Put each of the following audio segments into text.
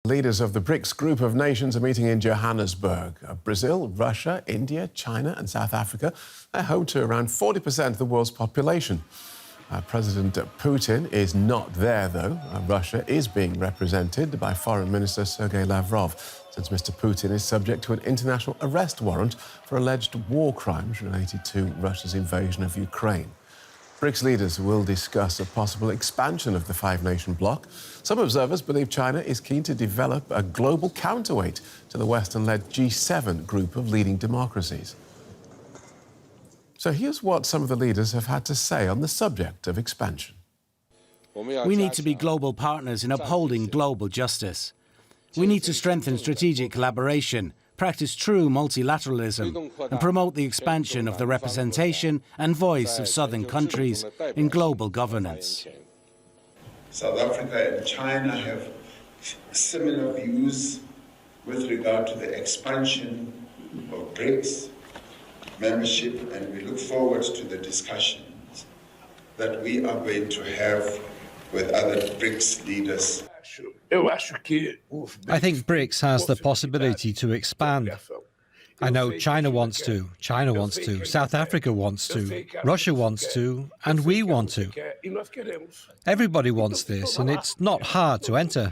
Leaders of the BRICS group of nations are meeting in Johannesburg. Brazil, Russia, India, China and South Africa are home to around 40% of the world's population. President Putin is not there, though. Russia is being represented by Foreign Minister Sergei Lavrov, since Mr. Putin is subject to an international arrest warrant for alleged war crimes related to Russia's invasion of Ukraine. BRICS leaders will discuss a possible expansion of the five-nation bloc. Some observers believe China is keen to develop a global counterweight to the Western-led G7 group of leading democracies. So here's what some of the leaders have had to say on the subject of expansion. We need to be global partners in upholding global justice. We need to strengthen strategic collaboration, practice true multilateralism, and promote the expansion of the representation and voice of southern countries in global governance. South Africa and China have similar views with regard to the expansion of BRICS membership, and we look forward to the discussions that we are going to have with other BRICS leaders. I think BRICS has the possibility to expand. I know China wants to, South Africa wants to, Russia wants to, and we want to. Everybody wants this, and it's not hard to enter.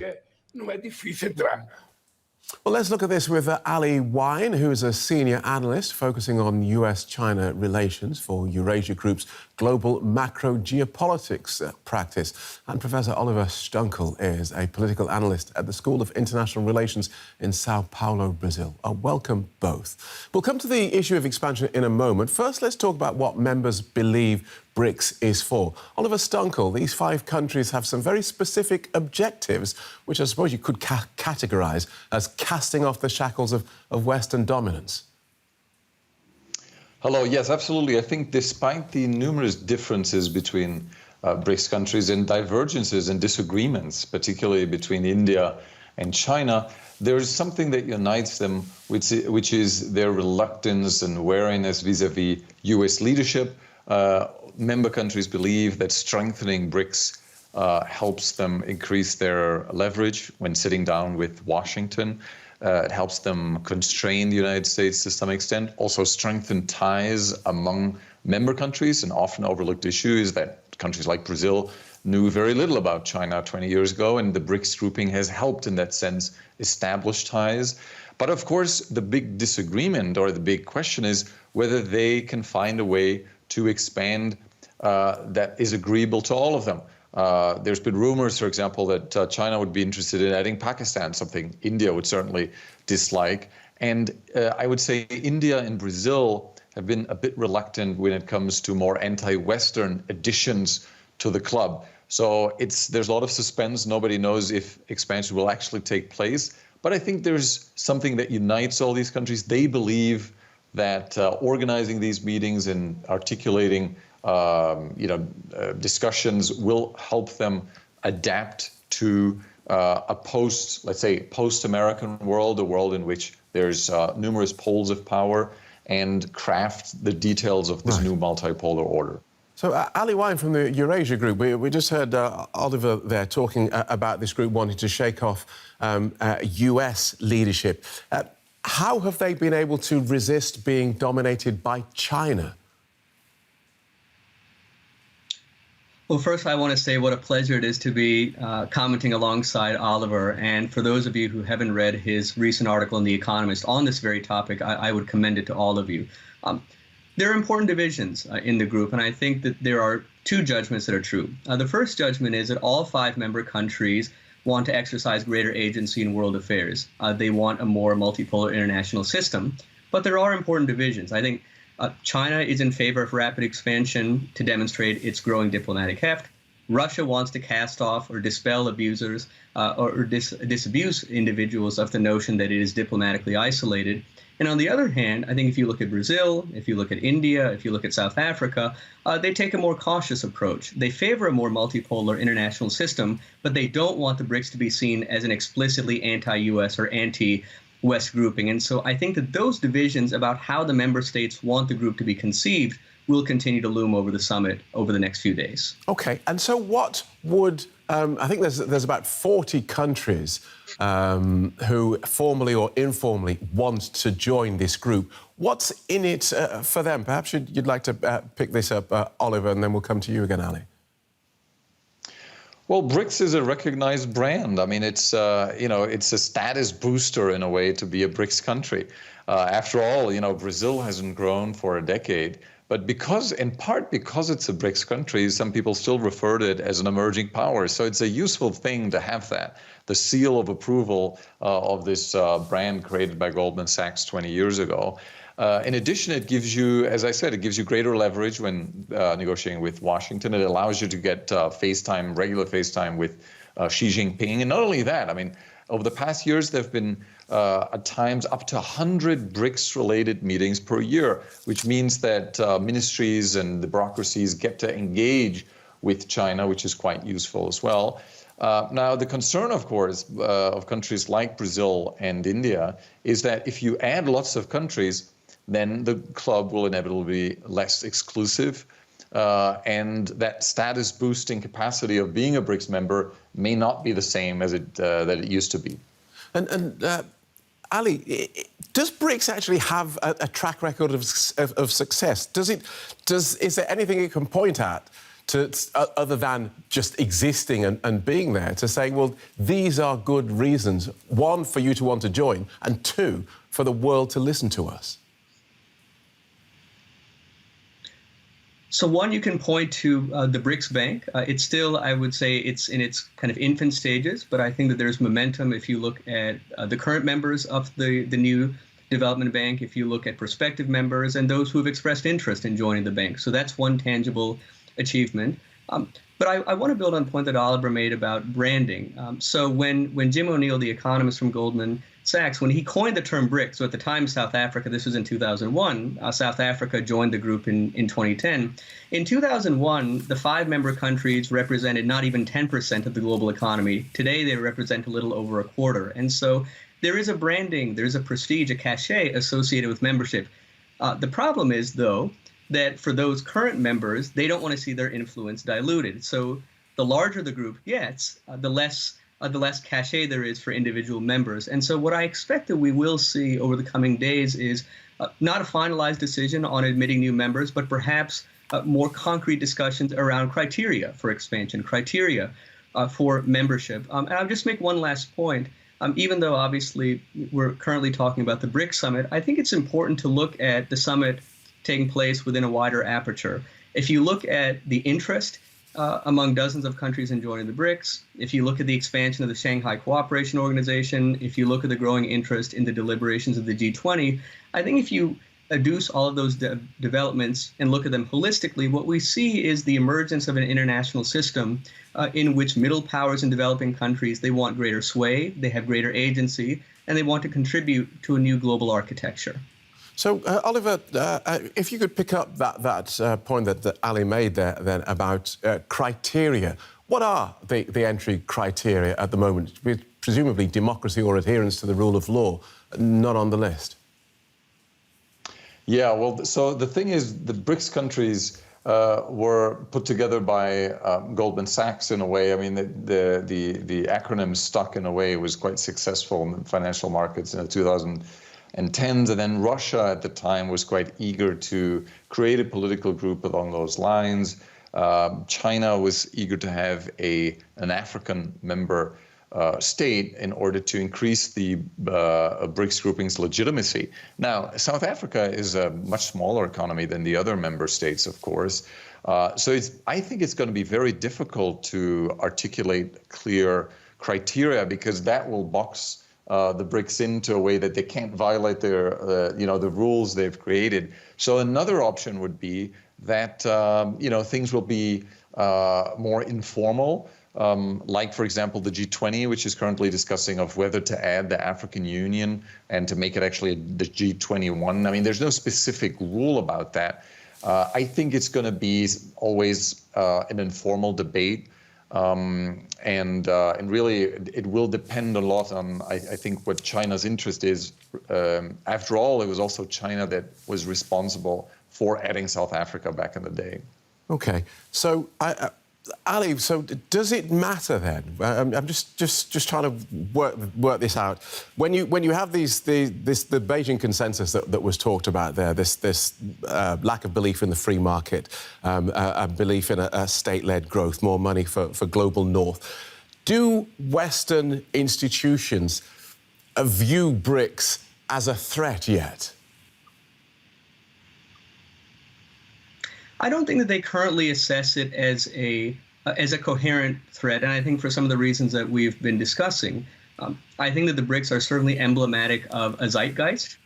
Well, let's look at this with Ali Wine, who is a senior analyst focusing on US-China relations for Eurasia Group's global macro-geopolitics practice. And Professor Oliver Stunkel is a political analyst at the School of International Relations in Sao Paulo, Brazil. Welcome both. We'll come to the issue of expansion in a moment. First, let's talk about what members believe BRICS is for. Oliver Stunkel, these five countries have some very specific objectives, which I suppose you could categorise as casting off the shackles of Western dominance. Hello, yes, absolutely. I think despite the numerous differences between BRICS countries and divergences and disagreements, particularly between India and China, there is something that unites them, which is their reluctance and wariness vis-à-vis US leadership. Member countries believe that strengthening BRICS helps them increase their leverage when sitting down with Washington. It helps them constrain the United States to some extent, also strengthen ties among member countries. An often overlooked issue is that countries like Brazil knew very little about China 20 years ago, and the BRICS grouping has helped in that sense establish ties. But of course, the big disagreement or the big question is whether they can find a way to expand that is agreeable to all of them. There's been rumors, for example, that China would be interested in adding Pakistan, something India would certainly dislike. And I would say India and Brazil have been a bit reluctant when it comes to more anti-Western additions to the club. So there's a lot of suspense. Nobody knows if expansion will actually take place. But I think there's something that unites all these countries. They believe that organizing these meetings and articulating discussions will help them adapt to a post-American world, a world in which there's numerous poles of power, and craft the details of this new multipolar order. So, Ali Wine from the Eurasia Group, we just heard Oliver there talking about this group wanting to shake off US leadership. How have they been able to resist being dominated by China? Well, first, I want to say what a pleasure it is to be commenting alongside Oliver. And for those of you who haven't read his recent article in The Economist on this very topic, I would commend it to all of you. There are important divisions in the group, and I think that there are two judgments that are true. The first judgment is that all five member countries want to exercise greater agency in world affairs. They want a more multipolar international system, but there are important divisions. I think China is in favor of rapid expansion to demonstrate its growing diplomatic heft. Russia wants to cast off or dispel abusers or disabuse individuals of the notion that it is diplomatically isolated. And on the other hand, I think if you look at Brazil, if you look at India, if you look at South Africa, they take a more cautious approach. They favor a more multipolar international system, but they don't want the BRICS to be seen as an explicitly anti-US or anti-West grouping. And so I think that those divisions about how the member states want the group to be conceived will continue to loom over the summit over the next few days. OK, and so what would I think there's about 40 countries who formally or informally want to join this group. What's in it for them? Perhaps you'd like to pick this up, Oliver, and then we'll come to you again, Ali. Well, BRICS is a recognized brand. I mean, it's it's a status booster in a way to be a BRICS country. After all, Brazil hasn't grown for a decade, but in part because it's a BRICS country, some people still refer to it as an emerging power. So it's a useful thing to have the seal of approval of this brand created by Goldman Sachs 20 years ago. In addition, it gives you, as I said, it gives you greater leverage when negotiating with Washington. It allows you to get regular FaceTime with Xi Jinping. And not only that, I mean, over the past years, there have been at times up to 100 BRICS-related meetings per year, which means that ministries and the bureaucracies get to engage with China, which is quite useful as well. Now, the concern, of course, of countries like Brazil and India is that if you add lots of countries, then the club will inevitably be less exclusive, and that status-boosting capacity of being a BRICS member may not be the same as that it used to be. And Ali, does BRICS actually have a track record of success? Is there anything you can point at other than just existing and being there to say, well, these are good reasons, one, for you to want to join, and two, for the world to listen to us? So one, you can point to the BRICS Bank. It's still, I would say, it's in its kind of infant stages, but I think that there's momentum if you look at the current members of the new development bank, if you look at prospective members and those who have expressed interest in joining the bank. So that's one tangible achievement. But I want to build on a point that Oliver made about branding. So when Jim O'Neill, the economist from Goldman Sachs, when he coined the term BRICS, so at the time South Africa, this was in 2001, South Africa joined the group in 2010. In 2001, the 5 member countries represented not even 10% of the global economy. Today, they represent a little over a quarter. And so there is a branding, there's a prestige, a cachet associated with membership. The problem is, though, that for those current members, they don't want to see their influence diluted. So the larger the group gets, the less cachet there is for individual members. And so what I expect that we will see over the coming days is not a finalized decision on admitting new members, but perhaps more concrete discussions around criteria for expansion, criteria for membership. And I'll just make one last point. Even though obviously we're currently talking about the BRICS Summit, I think it's important to look at the summit taking place within a wider aperture. If you look at the interest among dozens of countries in joining the BRICS, if you look at the expansion of the Shanghai Cooperation Organization, if you look at the growing interest in the deliberations of the G20, I think if you adduce all of those developments and look at them holistically, what we see is the emergence of an international system in which middle powers in developing countries, they want greater sway, they have greater agency, and they want to contribute to a new global architecture. So, Oliver, if you could pick up that point that Ali made there then about criteria. What are the entry criteria at the moment? Presumably democracy or adherence to the rule of law, not on the list. Yeah, well, so the thing is, the BRICS countries were put together by Goldman Sachs in a way. I mean, the acronym stuck in a way was quite successful in the financial markets in the 2010s. And then Russia at the time was quite eager to create a political group along those lines. China was eager to have an African member state in order to increase the BRICS grouping's legitimacy. Now, South Africa is a much smaller economy than the other member states, of course. So I think it's going to be very difficult to articulate clear criteria, because that will box the BRICS into a way that they can't violate their, the rules they've created. So another option would be that, things will be more informal. Like, for example, the G20, which is currently discussing of whether to add the African Union and to make it actually the G21. I mean, there's no specific rule about that. I think it's going to be always an informal debate. And really, it will depend a lot on, I think, what China's interest is. After all, it was also China that was responsible for adding South Africa back in the day. OK. So Ali, so does it matter then? I'm just trying to work this out. When you have the Beijing consensus that was talked about there, this lack of belief in the free market, a belief in a state-led growth, more money for global north, do Western institutions view BRICS as a threat yet? I don't think that they currently assess it as a coherent threat, and I think for some of the reasons that we've been discussing. I think that the BRICS are certainly emblematic of a zeitgeist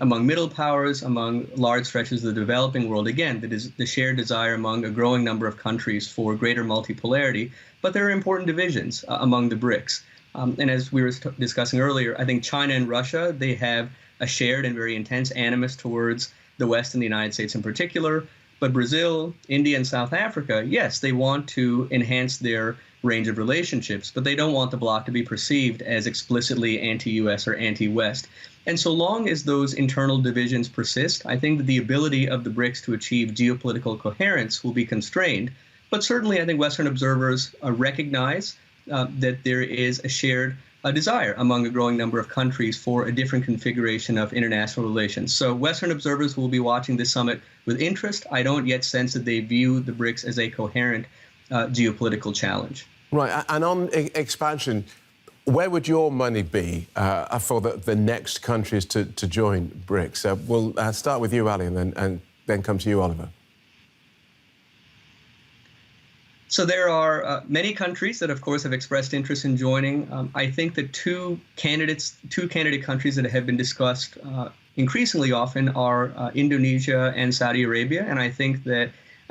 among middle powers, among large stretches of the developing world. Again, that is the shared desire among a growing number of countries for greater multipolarity, but there are important divisions among the BRICS. And as we were discussing earlier, I think China and Russia, they have a shared and very intense animus towards the West and the United States in particular. But Brazil, India, and South Africa, yes, they want to enhance their range of relationships, but they don't want the bloc to be perceived as explicitly anti-U.S. or anti-West. And so long as those internal divisions persist, I think that the ability of the BRICS to achieve geopolitical coherence will be constrained. But certainly I think Western observers recognize that there is a shared desire among a growing number of countries for a different configuration of international relations. So Western observers will be watching this summit with interest. I don't yet sense that they view the BRICS as a coherent geopolitical challenge. Right, and on expansion, where would your money be for the next countries to join BRICS? We'll start with you, Ali, and then come to you, Oliver. So there are many countries that, of course, have expressed interest in joining. I think the two candidate countries that have been discussed increasingly often are Indonesia and Saudi Arabia. And I think that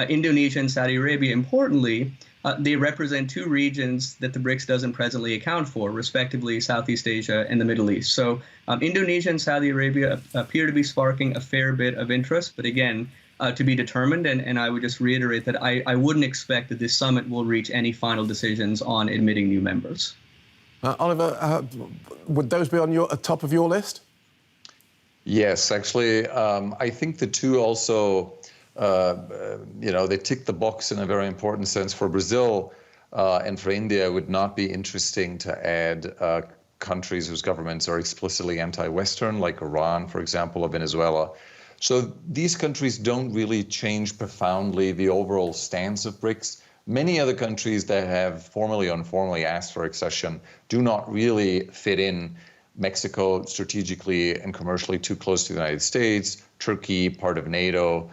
Indonesia and Saudi Arabia, importantly, they represent two regions that the BRICS doesn't presently account for, respectively Southeast Asia and the Middle East. So Indonesia and Saudi Arabia appear to be sparking a fair bit of interest. But again, to be determined, and I would just reiterate that I wouldn't expect that this summit will reach any final decisions on admitting new members. Oliver, would those be on your top of your list? Yes, actually, I think the two also, they tick the box in a very important sense. For Brazil and for India, it would not be interesting to add countries whose governments are explicitly anti-Western, like Iran, for example, or Venezuela. So these countries don't really change profoundly the overall stance of BRICS. Many other countries that have formally or informally asked for accession do not really fit in. Mexico, strategically and commercially too close to the United States, Turkey, part of NATO.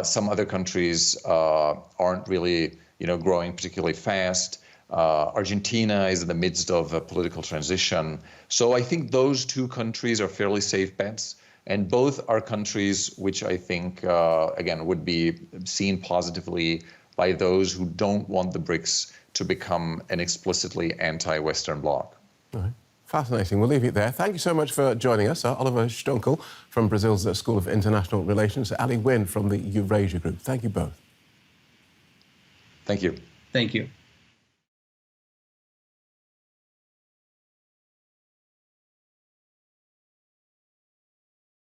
Some other countries aren't really, growing particularly fast. Argentina is in the midst of a political transition. So I think those two countries are fairly safe bets. And both are countries which I think, again, would be seen positively by those who don't want the BRICS to become an explicitly anti-Western bloc. All right. Fascinating. We'll leave it there. Thank you so much for joining us. Oliver Stunkel from Brazil's School of International Relations, Ali Wynn from the Eurasia Group. Thank you both. Thank you. Thank you.